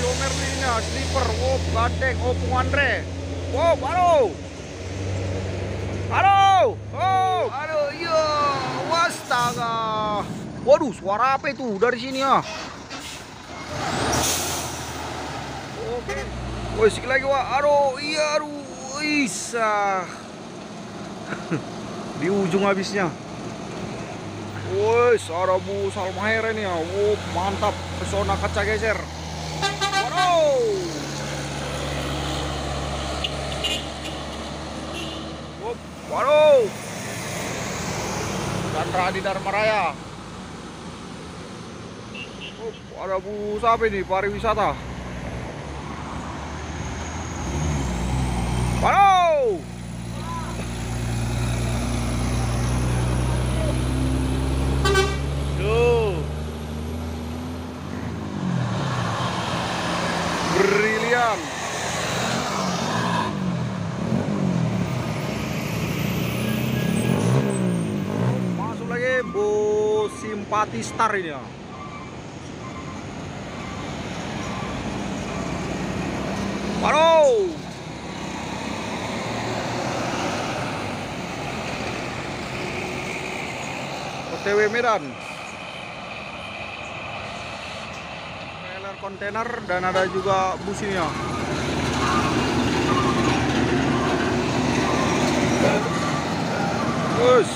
Mario Merlina, sleeper, oh gandeng, oh Pung Andre, oh halo, halo, oh, aduh, iya, wastaga, waduh, suara apa itu dari sini ya? Oke, woi sikit lagi wah, aduh, iya, aduh, isa, di ujung habisnya. Woi, ada Bu Salmaher ini ya, mantap, pesona kaca geser. Waduh. Waduh. Chandra di Dharma Raya. Ada Bu siapa ini? Pariwisata. Waduh. Tuh. Brilian. Masuk lagi Bu Simpati Star ini ya. Waduh. OTW Medan. Trailer kontainer dan ada juga bus ini ya. Bus.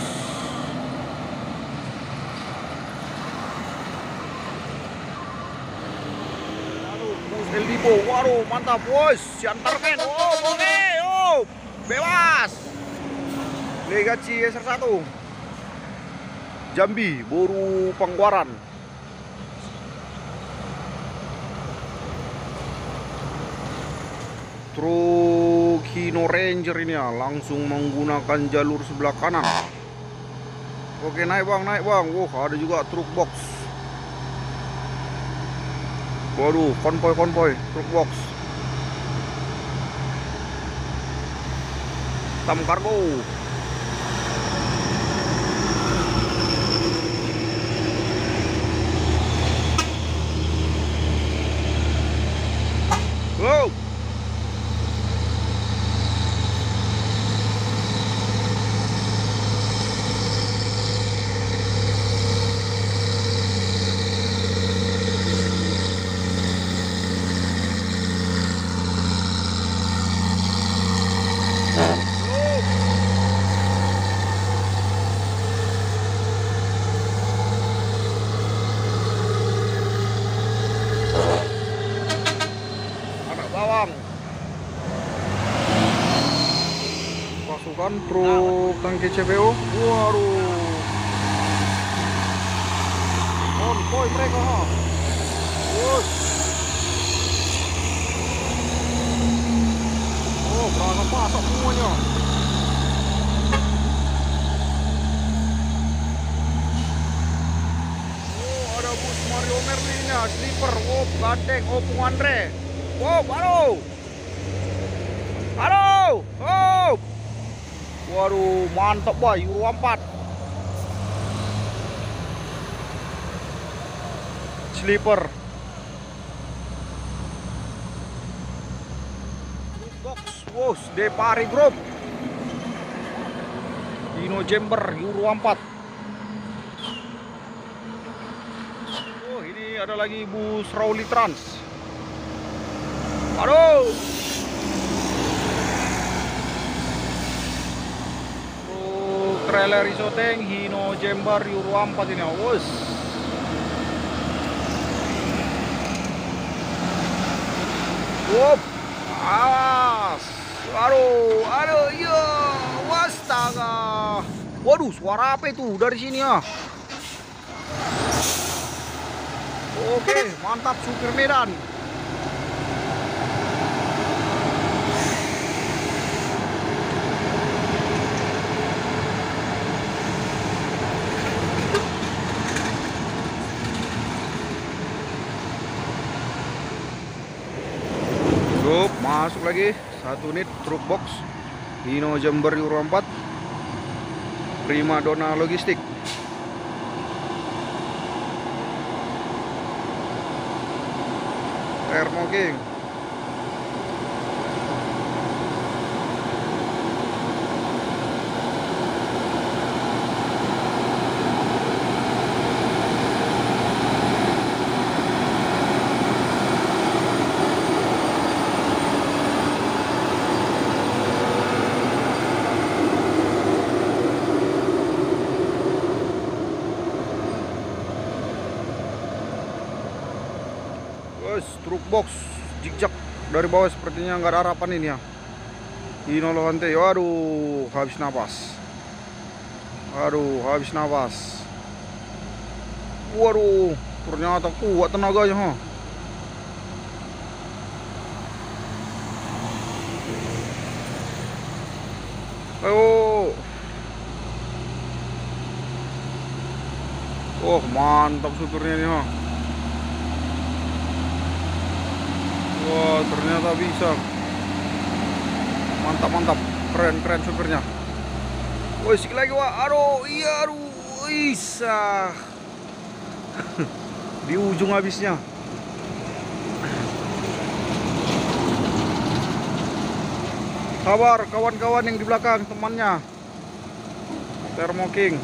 El Divo, waduh mantap, bos, siantarkan, oh oke, oh bebas, Legacy SR1, Jambi, Boru Pangwaran, truk Hino Ranger ini ya, langsung menggunakan jalur sebelah kanan. Oke naik bang, wah ada juga truk box. Waduh, konvoy, truk box. Tam kargo. Wow. Pasukan truk tangki CPO. Waduh. Konvoy mereka ha. Bus. Oh, berangkat pasok semuanya. Oh, ada bus Mario Merlina, sleeper, oh gandeng, oh Pung Andre. Oh, halo. Halo. Oh. Waduh, mantap boy, Euro 4. Sleeper. Box, wow, Depari Group. Hino Jember, Euro 4. Oh, ini ada lagi bus Rauli Trans. Aduh. Trailer Isoteng Hino Jember Euro 4 ini, wos. Wop, awas, aduh, iya, wastaga. Waduh, suara apa itu dari sini ya? Oke, mantap supir Medan. Masuk lagi satu unit truk box Hino Jember Euro 4 Prima Donna Logistik. Thermo King. Guys, truk box zigzag dari bawah sepertinya nggak ada harapan ini ya. Inolohante, waduh, habis nafas. Aduh, habis nafas. Waduh, ternyata kuat tenaganya, ha. Ayo. Oh, mantap supirnya nih, ha. Wah, ternyata bisa. Mantap, keren supirnya. Woi, sikit lagi, wah. Aduh, iya, aduh, bisa. Di ujung habisnya. Sabar kawan-kawan yang di belakang, temannya Thermo King.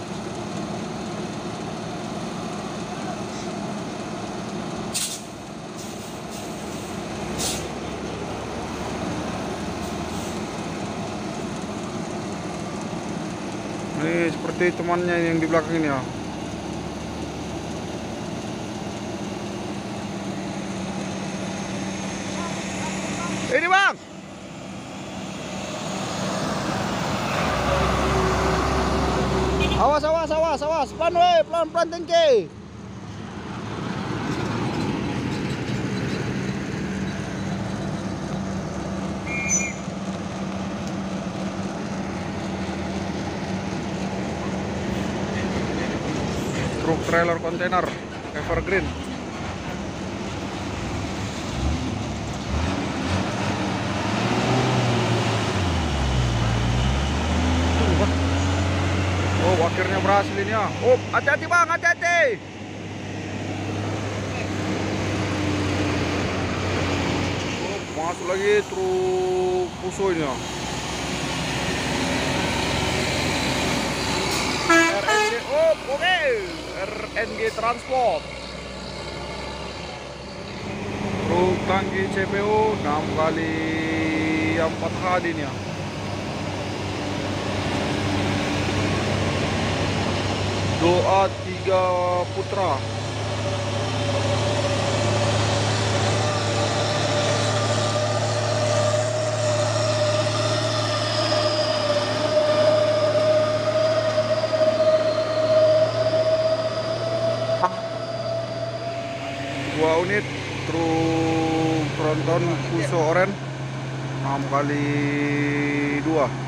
Ini seperti temannya yang di belakang ini ya. Ini bang. Awas, pelan tinggi. Truk trailer kontainer Evergreen. Oh, akhirnya berhasil ini ya. Oh, hati-hati bang, hati-hati. Oh, masuk lagi truk Fuso ini ya. RNG, oh oke, RNG Transport. Truk tangki CPO 6 kali 4 HD ini ya. Doa 3 Putra. Dua unit truk tronton Fuso Oren 6 kali 2.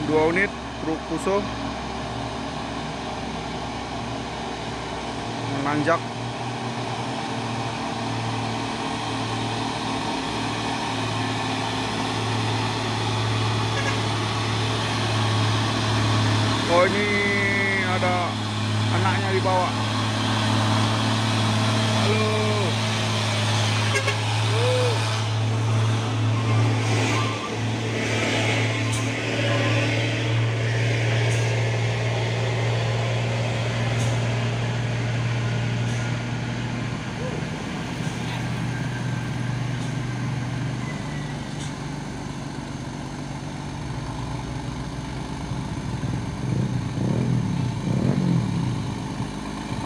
Dua unit truk Fuso menanjak. Oh, ini ada anaknya di bawah. Halo.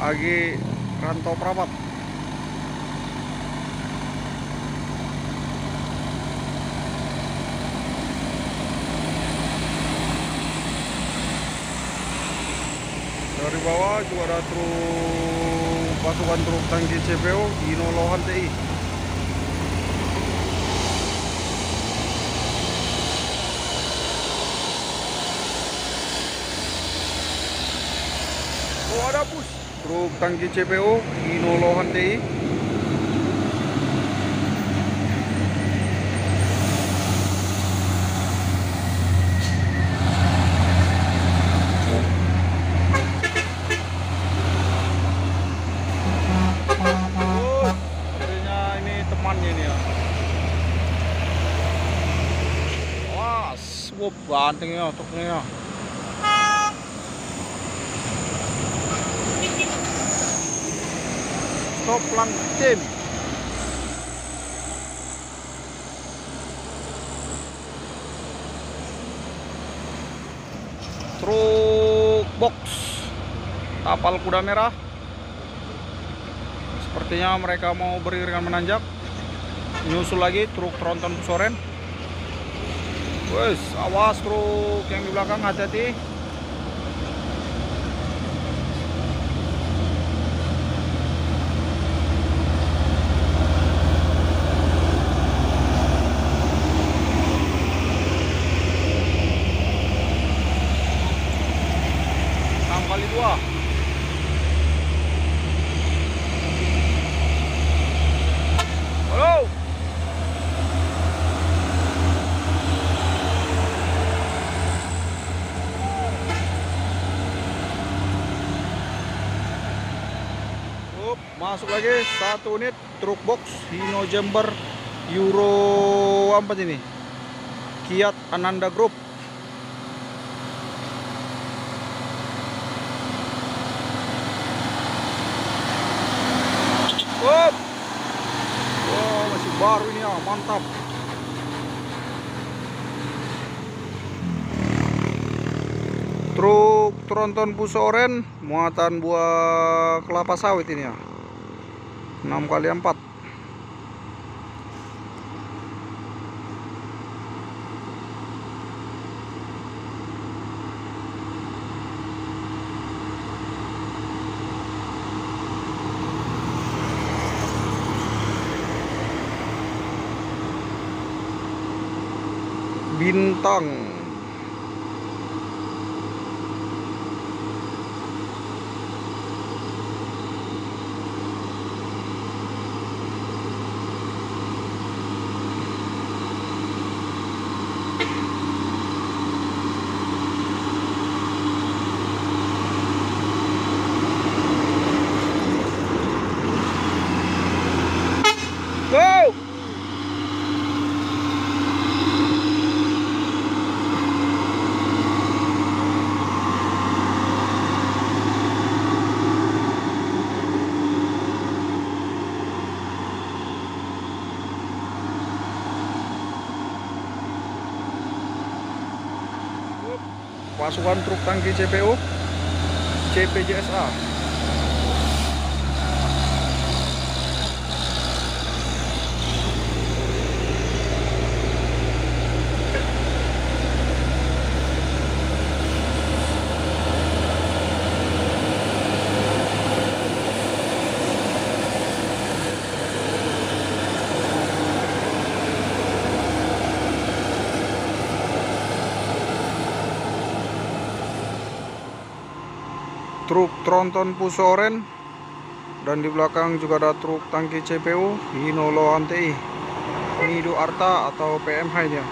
Lagi rantau perapat. Dari bawah juga ada truk pasukan truk tangki CPO Inolohan TI. truk tangki CPO Hino Lohan TI. Sepertinya ini temannya ini ya. Awas, bantingnya truknya. Stop lang tim. Truk box tapal kuda merah. Sepertinya mereka mau beriringan menanjak. Nyusul lagi truk tronton Pusoren. Wes, awas truk yang di belakang, hati-hati. Kali 2. Halo. Masuk lagi 1 unit truk box Hino Jember Euro 4 ini. Kiat Ananda Group. Wah, masih baru ini ya, mantap. Truk tronton Pusoren muatan buah kelapa sawit ini ya. 6x4. Bintang. Go! Pasukan truk tangki CPO CPJSA. Truk tronton Pusoren, dan di belakang juga ada truk tangki CPO Hino Lohan TI Nido Arta atau PMH nya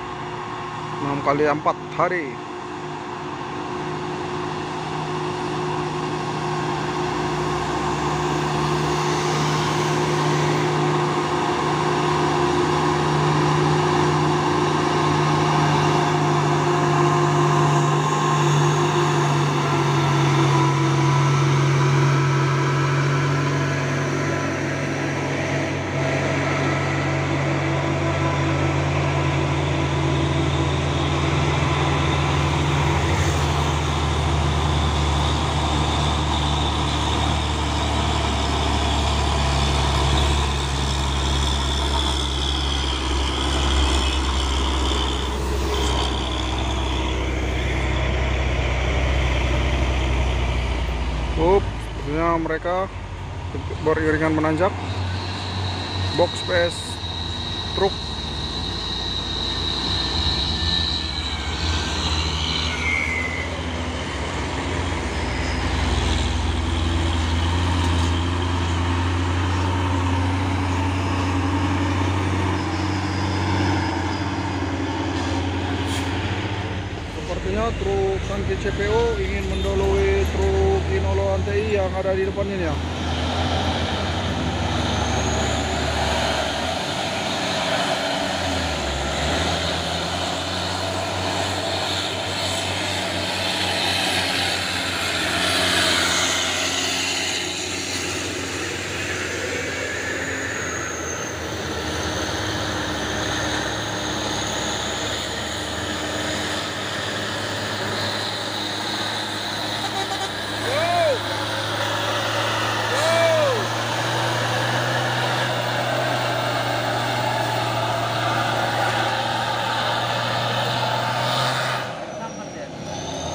6x4 hari. Sepertinya mereka beriringan menanjak. Box PS truk. truk tangki CPO ingin mendahului truk Inoloan TI yang ada di depan ini ya.